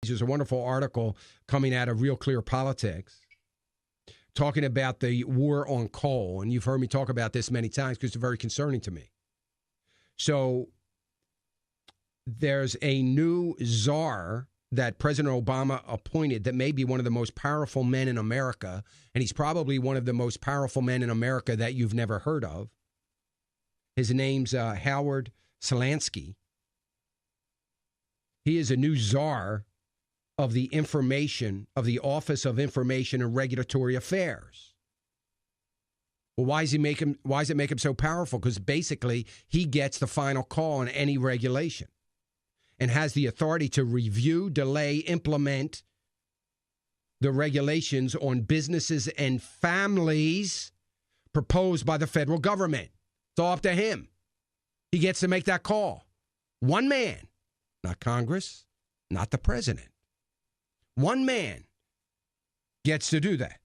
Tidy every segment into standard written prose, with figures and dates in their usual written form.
There's a wonderful article coming out of Real Clear Politics talking about the war on coal. And you've heard me talk about this many times because it's very concerning to me. So there's a new czar that President Obama appointed that may be one of the most powerful men in America. And he's probably one of the most powerful men in America that you've never heard of. His name's Howard Shelanski. He is a new czar of the Office of Information and Regulatory Affairs. Well, why does it make him so powerful? Because basically he gets the final call on any regulation and has the authority to review, delay, implement the regulations on businesses and families proposed by the federal government. It's all up to him. He gets to make that call. One man, not Congress, not the president. One man gets to do that.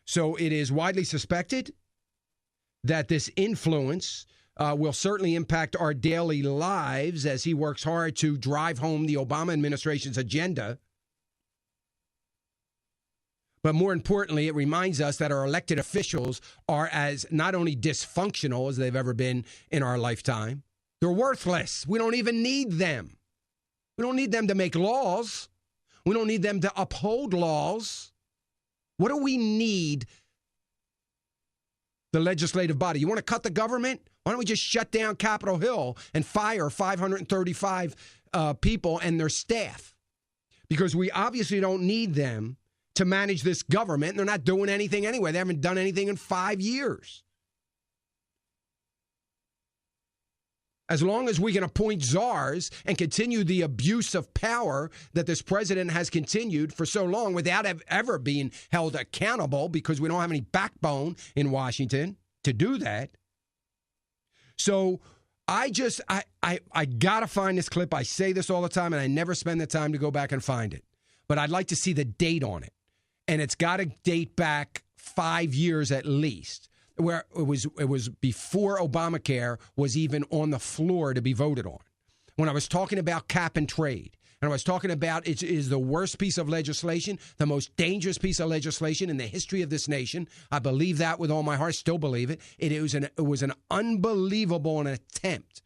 So it is widely suspected that this influence will certainly impact our daily lives as he works hard to drive home the Obama administration's agenda. But more importantly, it reminds us that our elected officials are as not only dysfunctional as they've ever been in our lifetime, they're worthless. We don't even need them. We don't need them to make laws. We don't need them to uphold laws. What do we need the legislative body? You want to cut the government? Why don't we just shut down Capitol Hill and fire 535 people and their staff? Because we obviously don't need them to manage this government. They're not doing anything anyway. They haven't done anything in 5 years. As long as we can appoint czars and continue the abuse of power that this president has continued for so long without ever being held accountable, because we don't have any backbone in Washington to do that. So I got to find this clip. I say this all the time, and I never spend the time to go back and find it. But I'd like to see the date on it. And it's got to date back 5 years at least, where it was before Obamacare was even on the floor to be voted on. When I was talking about cap and trade, and I was talking about it is the worst piece of legislation, the most dangerous piece of legislation in the history of this nation. I believe that with all my heart, still believe it. It was an unbelievable attempt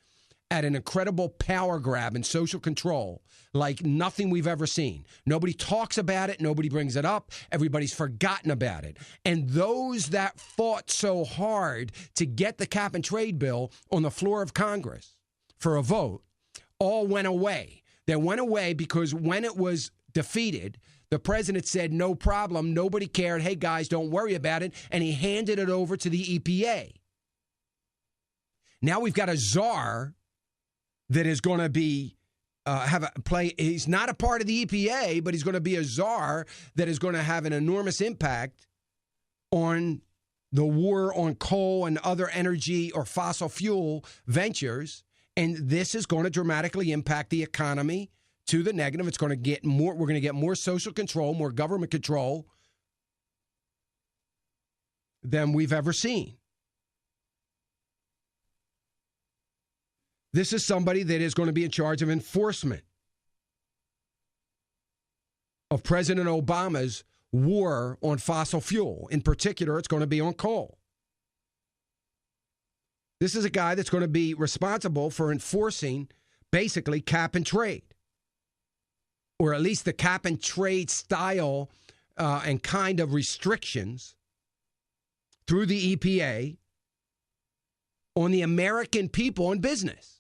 at an incredible power grab and social control like nothing we've ever seen. Nobody talks about it. Nobody brings it up. Everybody's forgotten about it. And those that fought so hard to get the cap and trade bill on the floor of Congress for a vote all went away. They went away because when it was defeated, the president said, no problem. Nobody cared. Hey, guys, don't worry about it. And he handed it over to the EPA. Now we've got a czar that is going to be he's not a part of the EPA, but he's going to be a czar that is going to have an enormous impact on the war on coal and other energy or fossil fuel ventures. And this is going to dramatically impact the economy to the negative. It's going to get more, we're going to get more social control, more government control than we've ever seen. This is somebody that is going to be in charge of enforcement of President Obama's war on fossil fuel. In particular, it's going to be on coal. This is a guy that's going to be responsible for enforcing basically cap and trade, or at least the cap and trade style and kind of restrictions through the EPA on the American people and business.